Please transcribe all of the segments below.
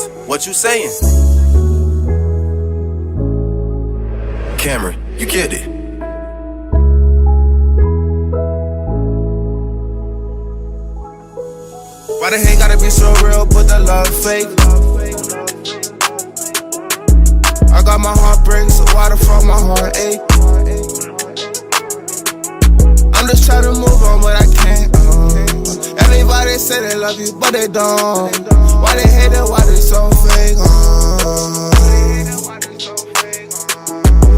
Yes, what you saying? Cameron, you killed it. Why the hate gotta be so real, but the love fake? I got my heart break, so why the fuck my heart ache? I'm just trying to move on, but I can't. Everybody say they love you, but they don't. Why they hate it, why they so fake?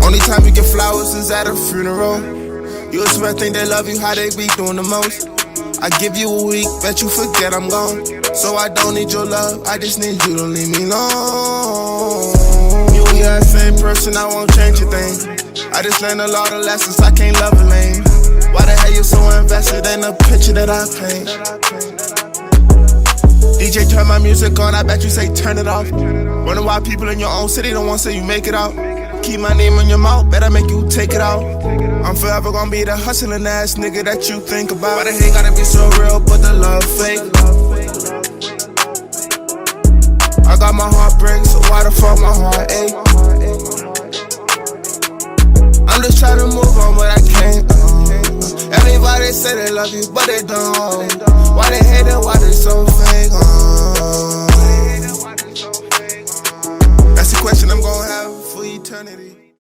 Only time you get flowers is at a funeral. You expect think they love you, how they be doing the most. I give you a week, bet you forget I'm gone. So I don't need your love, I just need you to leave me alone. You and that same person, I won't change a thing. I just learned a lot of lessons, I can't love a lame. Why the hell you so invested in the picture that I paint? DJ, turn my music on, I bet you say turn it off. Wonder why people in your own city don't want to say you make it out. Keep my name in your mouth, better make you take it out. I'm forever gonna be the hustling ass nigga that you think about. Why the hate gotta be so real, but the love fake? I got my heart break, so why the fuck my heart ache? I'm just trying to move on, but I can't. Everybody say they love you, but they don't. Why they hate it, why they so fake? That's the question I'm gonna have for eternity.